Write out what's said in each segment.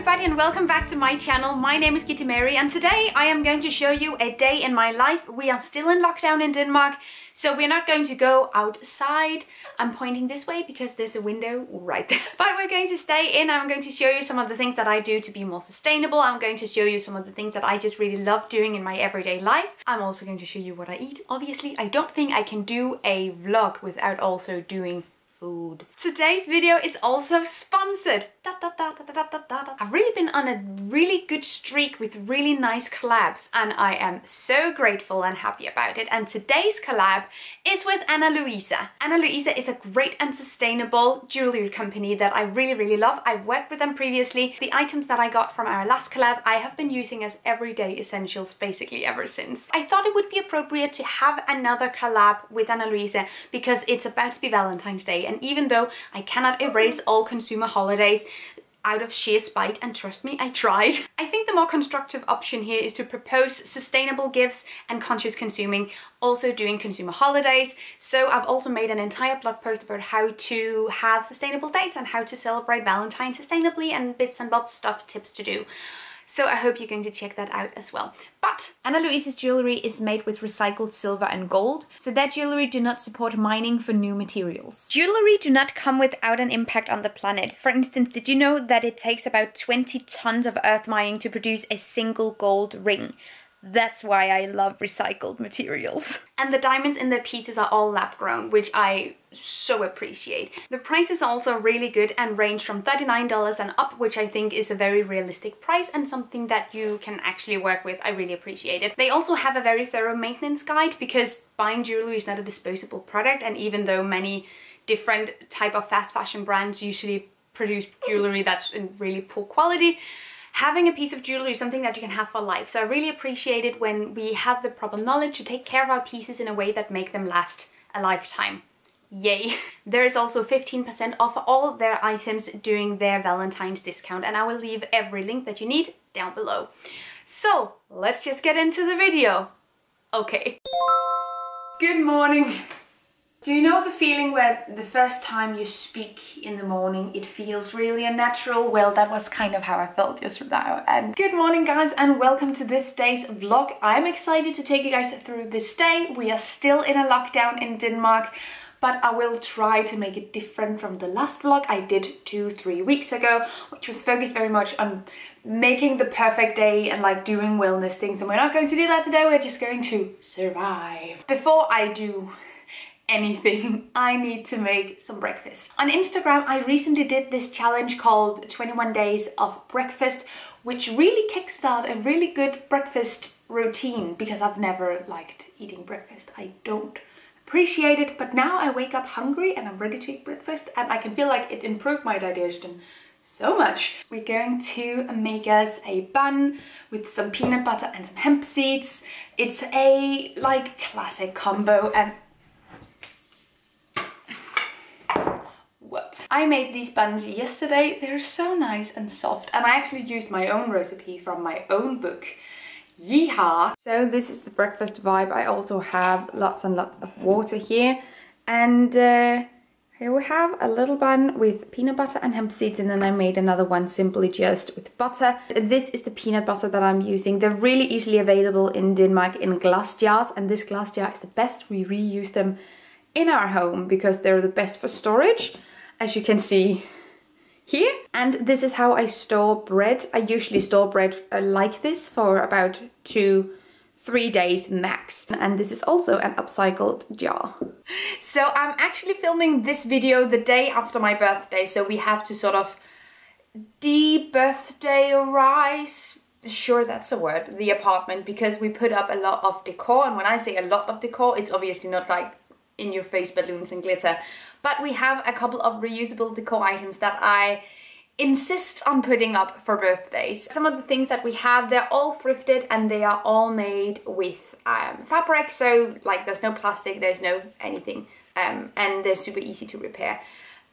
everybody and welcome back to my channel. My name is Kitty Mary and today I am going to show you a day in my life. We are still in lockdown in Denmark, so we're not going to go outside. I'm pointing this way because there's a window right there. But we're going to stay in. I'm going to show you some of the things that I do to be more sustainable. I'm going to show you some of the things that I just really love doing in my everyday life. I'm also going to show you what I eat. Obviously, I don't think I can do a vlog without also doing food. Today's video is also sponsored. I've really been on a really good streak with really nice collabs and I am so grateful and happy about it. And today's collab is with Ana Luisa. Ana Luisa is a great and sustainable jewelry company that I really love. I've worked with them previously. The items that I got from our last collab I have been using as everyday essentials basically ever since. I thought it would be appropriate to have another collab with Ana Luisa because it's about to be Valentine's Day. And even though I cannot erase all consumer holidays out of sheer spite, and trust me, I tried, I think the more constructive option here is to propose sustainable gifts and conscious consuming, also doing consumer holidays. So I've also made an entire blog post about how to have sustainable dates and how to celebrate Valentine sustainably and bits and bobs stuff, tips to do. So I hope you're going to check that out as well. But Ana Luisa's jewelry is made with recycled silver and gold, so their jewelry do not support mining for new materials. Jewelry do not come without an impact on the planet. For instance, did you know that it takes about 20 tons of earth mining to produce a single gold ring? That's why I love recycled materials. And the diamonds in their pieces are all lab grown, which I so appreciate. The prices are also really good and range from $39 and up, which I think is a very realistic price and something that you can actually work with. I really appreciate it. They also have a very thorough maintenance guide because buying jewelry is not a disposable product, and even though many different type of fast fashion brands usually produce jewelry that's in really poor quality, having a piece of jewelry is something that you can have for life. So I really appreciate it when we have the proper knowledge to take care of our pieces in a way that make them last a lifetime. Yay! There is also 15% off all their items during their Valentine's discount, and I will leave every link that you need down below. So let's just get into the video. Okay. Good morning. Do you know the feeling where the first time you speak in the morning it feels really unnatural? Well, that was kind of how I felt just now. And good morning guys, and welcome to this day's vlog. I'm excited to take you guys through this day. We are still in a lockdown in Denmark, but I will try to make it different from the last vlog I did 2-3 weeks ago, which was focused very much on making the perfect day and like doing wellness things. And we're not going to do that today, we're just going to survive. Before I do anything, I need to make some breakfast. On Instagram, I recently did this challenge called 21 Days of Breakfast, which really kickstarted a really good breakfast routine because I've never liked eating breakfast. I don't appreciate it, but now I wake up hungry and I'm ready to eat breakfast, and I can feel like it improved my digestion so much. We're going to make us a bun with some peanut butter and some hemp seeds. It's a like classic combo, and what? I made these buns yesterday. They're so nice and soft, and I actually used my own recipe from my own book. Yeehaw! So this is the breakfast vibe. I also have lots and lots of water here, and here we have a little bun with peanut butter and hemp seeds, and then I made another one simply just with butter. This is the peanut butter that I'm using. They're really easily available in Denmark in glass jars, and this glass jar is the best. We reuse them in our home because they're the best for storage, as you can see here. And this is how I store bread. I usually store bread like this for about 2-3 days max. And this is also an upcycled jar. So I'm actually filming this video the day after my birthday, so we have to sort of de-birthday-rise, sure that's a word, the apartment, because we put up a lot of decor. And when I say a lot of decor, it's obviously not like in your face balloons and glitter, but we have a couple of reusable decor items that I insist on putting up for birthdays. Some of the things that we have, they're all thrifted and they are all made with fabric, so like there's no plastic, there's no anything, and they're super easy to repair.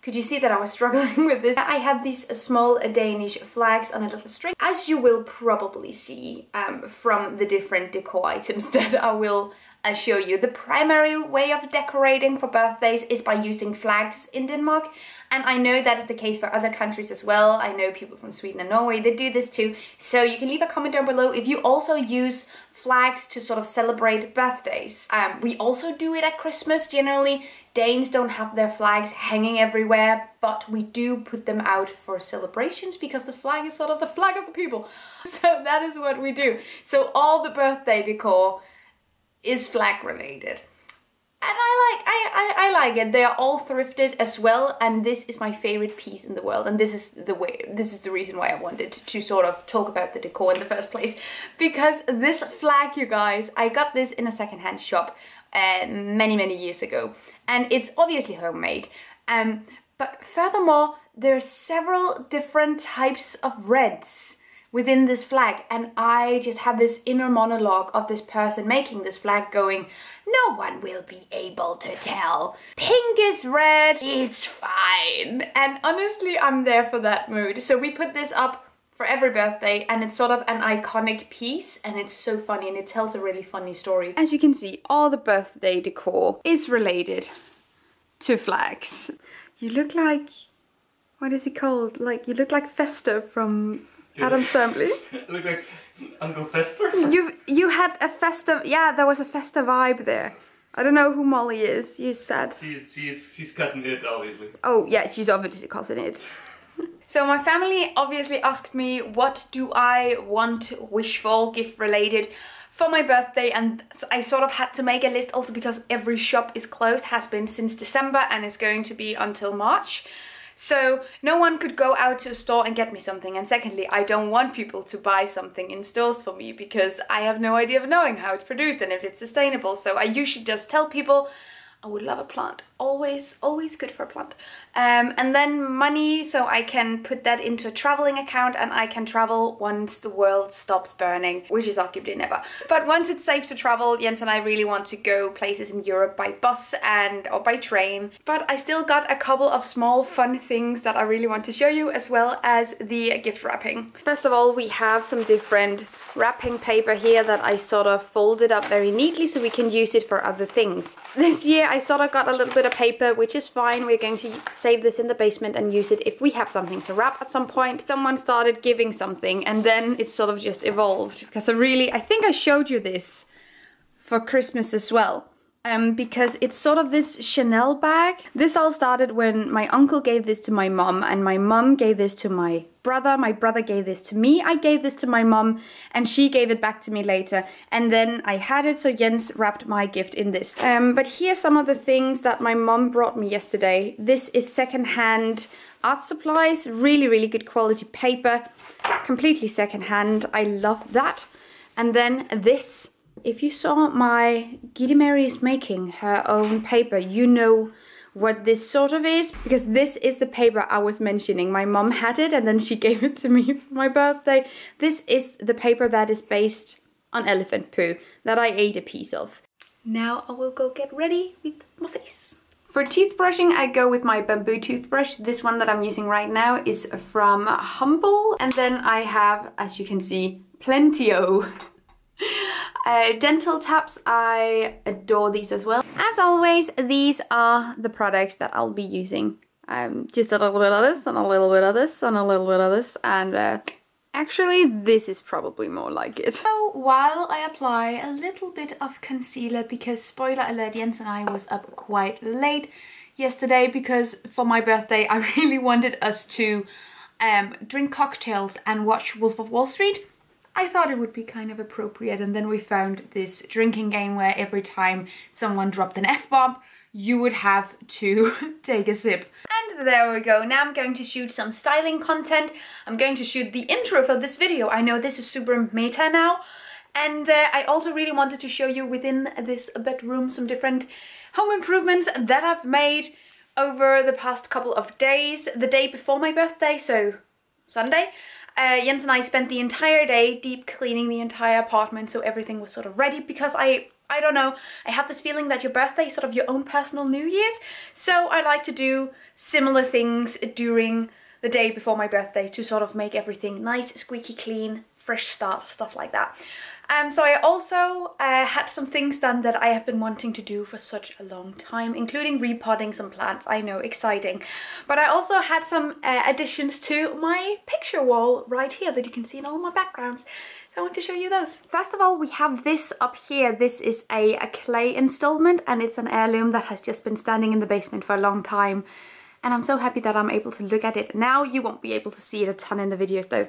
Could you see that I was struggling with this? I had these small Danish flags on a little string, as you will probably see from the different decor items that I will I'll show you. The primary way of decorating for birthdays is by using flags in Denmark. And I know that is the case for other countries as well. I know people from Sweden and Norway, they do this too. So you can leave a comment down below if you also use flags to sort of celebrate birthdays. We also do it at Christmas. Generally, Danes don't have their flags hanging everywhere, but we do put them out for celebrations because the flag is sort of the flag of the people. So that is what we do. So all the birthday decor is flag related. And I like it. They are all thrifted as well, and this is my favorite piece in the world. And this is the reason why I wanted to sort of talk about the decor in the first place. Because this flag, you guys, I got this in a secondhand shop many years ago, and it's obviously homemade. But furthermore, there are several different types of reds within this flag, and I just have this inner monologue of this person making this flag going, no one will be able to tell. Pink is red, it's fine. And honestly, I'm there for that mood. So we put this up for every birthday, and it's sort of an iconic piece, and it's so funny, and it tells a really funny story. As you can see, all the birthday decor is related to flags. You look like, what is he called? Like, you look like Fester from Adam's Family. Look like Uncle Fester. You had a Festa, yeah, there was a Festa vibe there. I don't know who Molly is, you said. She's cousin It, obviously. Oh yeah, she's obviously cousin It. So my family obviously asked me what do I want, wish for, gift related for my birthday, and so I sort of had to make a list also because every shop is closed, has been since December, and is going to be until March. So no one could go out to a store and get me something, and secondly, I don't want people to buy something in stores for me because I have no idea of knowing how it's produced and if it's sustainable. So I usually just tell people I would love a plant. Always good for a plant. And then money, so I can put that into a traveling account and I can travel once the world stops burning, which is arguably never. But once it's safe to travel, Jens and I really want to go places in Europe by bus or by train. But I still got a couple of small fun things that I really want to show you, as well as the gift wrapping. First of all, we have some different wrapping paper here that I sort of folded up very neatly so we can use it for other things. This year I sort of got a little bit of paper, which is fine. We're going to save this in the basement and use it if we have something to wrap at some point. Someone started giving something and then it sort of just evolved, because I think I showed you this for Christmas as well. Because it's sort of this Chanel bag. This all started when my uncle gave this to my mom, and my mom gave this to my brother gave this to me, I gave this to my mom, and she gave it back to me later. And then I had it, so Jens wrapped my gift in this. But here's some of the things that my mom brought me yesterday. This is secondhand art supplies, really good quality paper, completely secondhand. I love that. And then this. If you saw my Gitte Mary is making her own paper, you know what this sort of is, because this is the paper I was mentioning. My mom had it and then she gave it to me for my birthday. This is the paper that is based on elephant poo that I ate a piece of. Now I will go get ready with my face. For toothbrushing, I go with my bamboo toothbrush. This one that I'm using right now is from Humble. And then I have, as you can see, plenty-o. Dental taps, I adore these as well. As always, these are the products that I'll be using. Just a little bit of this, and a little bit of this, and a little bit of this, and actually this is probably more like it. So while I apply a little bit of concealer, because spoiler alert, Jens and I was up quite late yesterday because for my birthday I really wanted us to drink cocktails and watch Wolf of Wall Street. I thought it would be kind of appropriate, and then we found this drinking game where every time someone dropped an F-bomb, you would have to take a sip. And there we go. Now I'm going to shoot some styling content. I'm going to shoot the intro for this video. I know this is super meta now. And I also really wanted to show you within this bedroom some different home improvements that I've made over the past couple of days. The day before my birthday, so Sunday, Jens and I spent the entire day deep cleaning the entire apartment, so everything was sort of ready, because I don't know, I have this feeling that your birthday is sort of your own personal New Year's, so I like to do similar things during the day before my birthday to sort of make everything nice, squeaky clean, fresh start, stuff like that. So I also had some things done that I have been wanting to do for such a long time, including repotting some plants. I know, exciting. But I also had some additions to my picture wall right here that you can see in all my backgrounds. So I want to show you those. First of all, we have this up here. This is a clay installment, and it's an heirloom that has just been standing in the basement for a long time. And I'm so happy that I'm able to look at it now. You won't be able to see it a ton in the videos though.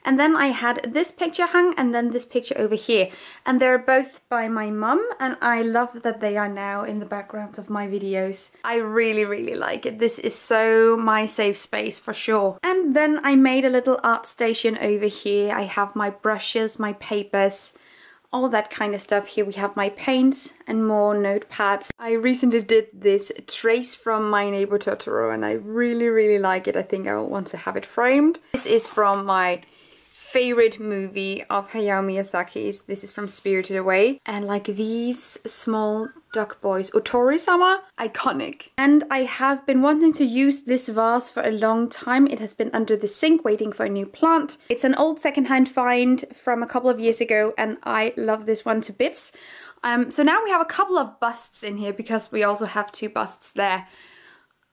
And then I had this picture hung, and then this picture over here. And they're both by my mum, and I love that they are now in the backgrounds of my videos. I really, really like it. This is so my safe space for sure. And then I made a little art station over here. I have my brushes, my papers, all that kind of stuff. Here we have my paints and more notepads. I recently did this trace from My Neighbor Totoro, and I really, really like it. I think I will want to have it framed. This is from my favorite movie of Hayao Miyazaki's. This is from Spirited Away. And like these small duck boys, Otori-sama, iconic. And I have been wanting to use this vase for a long time. It has been under the sink waiting for a new plant. It's an old secondhand find from a couple of years ago, and I love this one to bits. So now we have a couple of busts in here because we also have two busts there.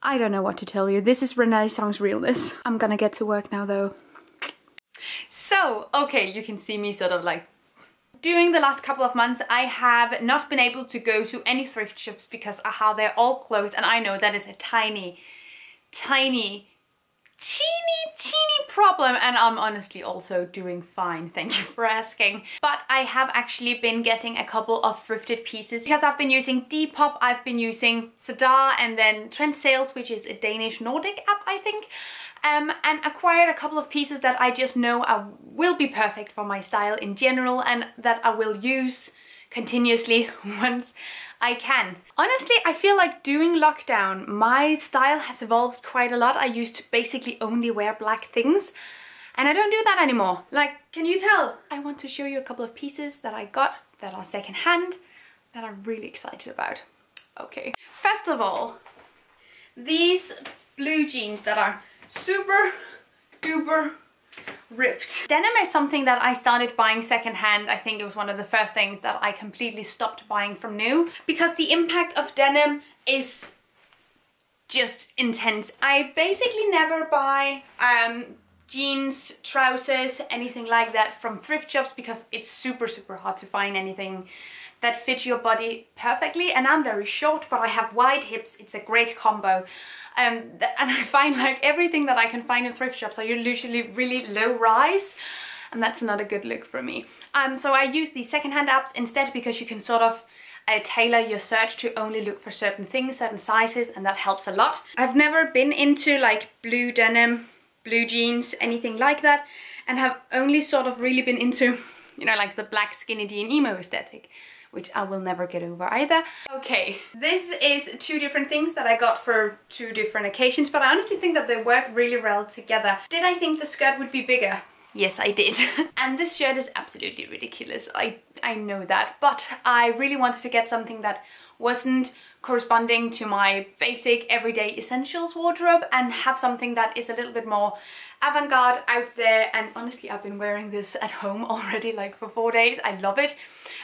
I don't know what to tell you. This is Renaissance realness. I'm gonna get to work now though. So, okay, you can see me sort of like... During the last couple of months, I have not been able to go to any thrift shops because they're all closed, and I know that is a tiny problem, and I'm honestly also doing fine, thank you for asking. But I have actually been getting a couple of thrifted pieces because I've been using Depop, I've been using Sadar, and then Trend Sales, which is a Danish Nordic app, I think. And acquired a couple of pieces that I just know will be perfect for my style in general, and that I will use continuously once I can. Honestly, I feel like during lockdown, my style has evolved quite a lot. I used to basically only wear black things, and I don't do that anymore. Like, can you tell? I want to show you a couple of pieces that I got that are secondhand that I'm really excited about. Okay, first of all, these blue jeans that are super duper ripped. Denim is something that I started buying secondhand. I think it was one of the first things that I completely stopped buying from new because the impact of denim is just intense. I basically never buy jeans, trousers, anything like that from thrift shops because it's super hard to find anything that fits your body perfectly. And I'm very short, but I have wide hips. It's a great combo. And I find like everything that I can find in thrift shops are usually really low rise, and that's not a good look for me. So I use these secondhand apps instead because you can sort of tailor your search to only look for certain things, certain sizes, and that helps a lot. I've never been into like blue denim, blue jeans, anything like that, and have only sort of really been into, you know, like the black skinny jean emo aesthetic, which I will never get over either. Okay, this is two different things that I got for two different occasions, but I honestly think that they work really well together. Did I think the skirt would be bigger? Yes, I did. And this shirt is absolutely ridiculous. I know that, but I really wanted to get something that wasn't corresponding to my basic everyday essentials wardrobe and have something that is a little bit more avant-garde out there. And honestly, I've been wearing this at home already like for 4 days. I love it.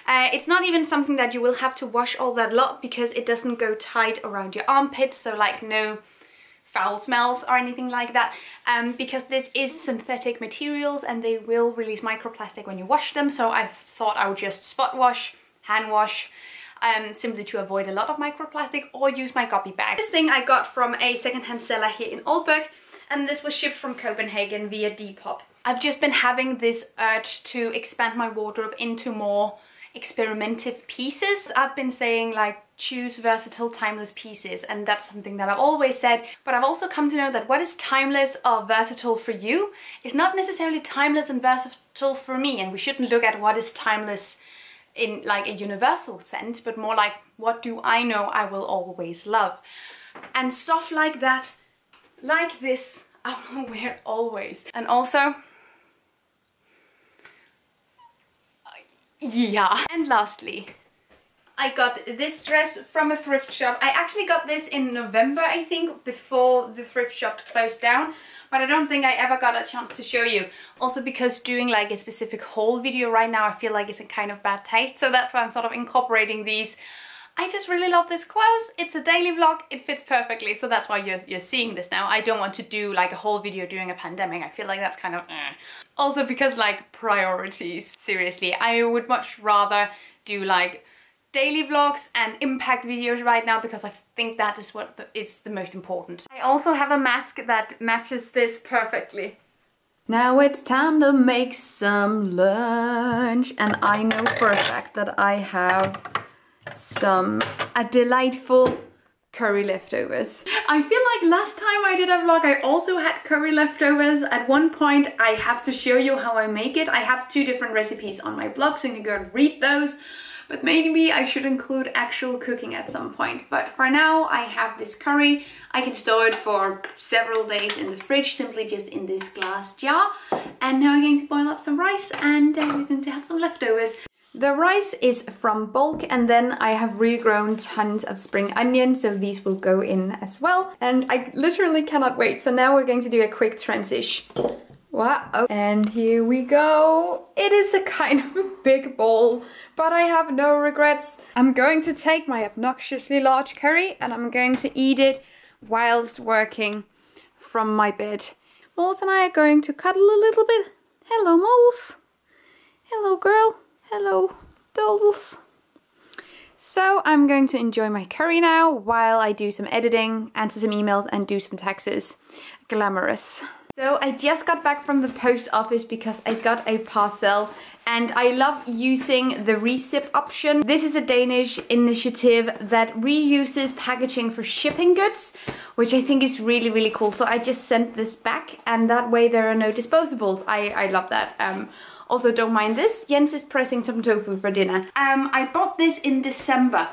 It's not even something that you will have to wash all that lot because it doesn't go tight around your armpits, so like no foul smells or anything like that, because this is synthetic materials and they will release microplastic when you wash them. So I thought I would just spot wash, hand wash, simply to avoid a lot of microplastic, or use my guppy bag. This thing I got from a secondhand seller here in Aalborg, and this was shipped from Copenhagen via Depop. I've just been having this urge to expand my wardrobe into more experimentative pieces. I've been saying like choose versatile, timeless pieces, and that's something that I've always said, but I've also come to know that what is timeless or versatile for you is not necessarily timeless and versatile for me, and we shouldn't look at what is timeless in like a universal sense, but more like what do I know I will always love. And stuff like that, like this, I will wear always. And also, yeah. And lastly, I got this dress from a thrift shop. I actually got this in November, I think, before the thrift shop closed down. But I don't think I ever got a chance to show you. Also because doing like a specific haul video right now, I feel like it's a kind of bad taste. So that's why I'm sort of incorporating these. I just really love this clothes. It's a daily vlog. It fits perfectly. So that's why you're seeing this now. I don't want to do like a whole video during a pandemic. I feel like that's kind of Also because like priorities, seriously. I would much rather do like daily vlogs and impact videos right now because I think that is what is the most important. I also have a mask that matches this perfectly. Now it's time to make some lunch, and I know for a fact that I have a delightful curry leftovers. I feel like last time I did a vlog I also had curry leftovers. At one point I have to show you how I make it. I have 2 different recipes on my blog, so you can go and read those. But maybe I should include actual cooking at some point. But for now, I have this curry. I can store it for several days in the fridge, simply just in this glass jar. And now I'm going to boil up some rice, and we're going to have some leftovers. The rice is from bulk, and then I have regrown tons of spring onions, so these will go in as well. And I literally cannot wait. So now we're going to do a quick transition. Wow. And here we go. It is a kind of big bowl, but I have no regrets. I'm going to take my obnoxiously large curry and I'm going to eat it whilst working from my bed. Moles and I are going to cuddle a little bit. Hello, Moles. Hello, girl. Hello, dolls. So I'm going to enjoy my curry now while I do some editing, answer some emails and do some taxes. Glamorous. So I just got back from the post office because I got a parcel, and I love using the recip option. This is a Danish initiative that reuses packaging for shipping goods, which I think is really, really cool. So I just sent this back, and that way there are no disposables. I love that. Also, don't mind this. Jens is pressing some tofu for dinner. I bought this in December.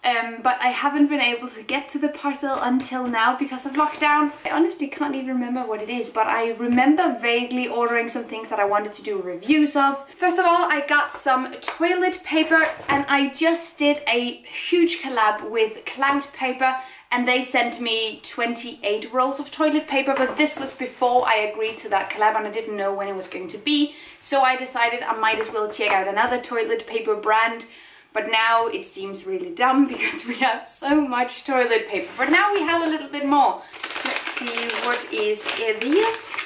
But I haven't been able to get to the parcel until now because of lockdown. I honestly can't even remember what it is, but I remember vaguely ordering some things that I wanted to do reviews of. First of all, I got some toilet paper, and I just did a huge collab with Cloud Paper, and they sent me 28 rolls of toilet paper, but this was before I agreed to that collab and I didn't know when it was going to be. So I decided I might as well check out another toilet paper brand. But now it seems really dumb because we have so much toilet paper. But now we have a little bit more. Let's see, what is this?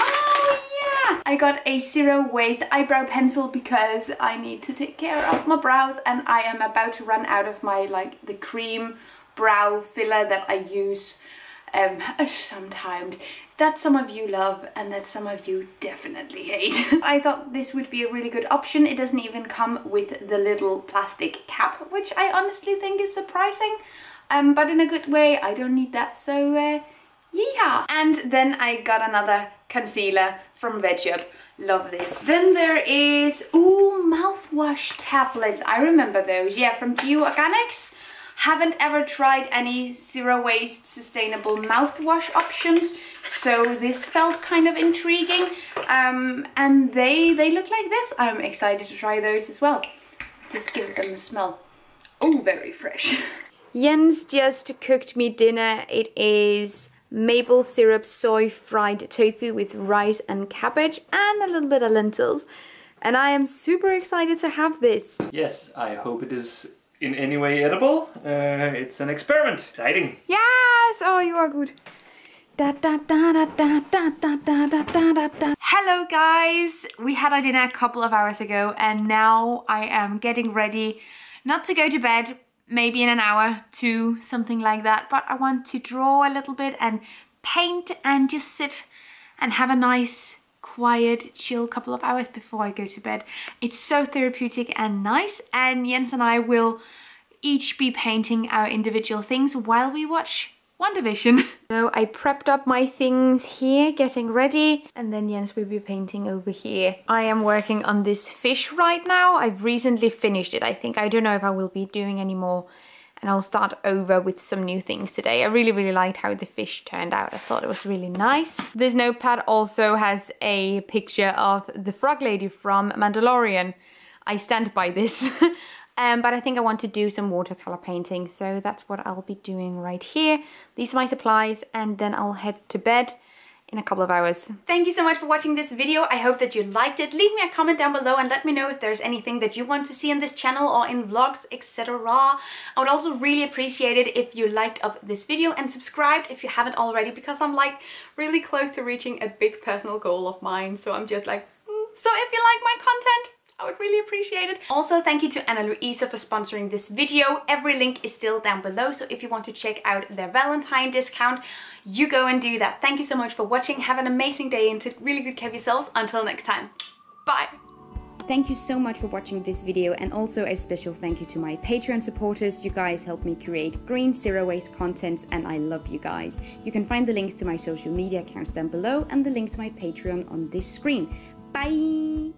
Oh yeah! I got a zero waste eyebrow pencil because I need to take care of my brows, and I am about to run out of my the cream brow filler that I use sometimes. That some of you love and that some of you definitely hate. I thought this would be a really good option. It doesn't even come with the little plastic cap, which I honestly think is surprising, but in a good way. I don't need that, so yeah. And then I got another concealer from VegUp. Love this. Then there is, mouthwash tablets. I remember those, yeah, from Geo Organics. Haven't ever tried any zero waste sustainable mouthwash options, so this felt kind of intriguing. And they look like this. I'm excited to try those as well. Just give them a smell. Oh, very fresh. Jens just cooked me dinner. It is maple syrup soy fried tofu with rice and cabbage and a little bit of lentils. And I am super excited to have this. Yes, I hope it is in any way edible. It's an experiment. Exciting. Yes! Oh, you are good. Hello guys! We had our dinner a couple of hours ago, and now I am getting ready not to go to bed, maybe in an hour, 2, something like that, but I want to draw a little bit and paint and just sit and have a nice quiet, chill couple of hours before I go to bed. It's so therapeutic and nice, and Jens and I will each be painting our individual things while we watch WandaVision. So I prepped up my things here, getting ready, and then Jens will be painting over here. I am working on this fish right now. I've recently finished it, I think. I don't know if I will be doing any more, and I'll start over with some new things today. I really liked how the fish turned out. I thought it was really nice. This notepad also has a picture of the frog lady from Mandalorian. I stand by this. But I think I want to do some watercolor painting, so that's what I'll be doing right here. These are my supplies, and then I'll head to bed in a couple of hours. Thank you so much for watching this video. I hope that you liked it. Leave me a comment down below and let me know if there's anything that you want to see in this channel or in vlogs, etc. I would also really appreciate it if you liked up this video and subscribed if you haven't already, because I'm like really close to reaching a big personal goal of mine. So I'm just like, so if you like my content, I would really appreciate it. Also, thank you to Anna Louisa for sponsoring this video. Every link is still down below, so if you want to check out their Valentine discount, you go and do that. Thank you so much for watching. Have an amazing day and take really good care of yourselves. Until next time. Bye! Thank you so much for watching this video, and also a special thank you to my Patreon supporters. You guys help me create green, zero-waste content, and I love you guys. You can find the links to my social media accounts down below and the link to my Patreon on this screen. Bye!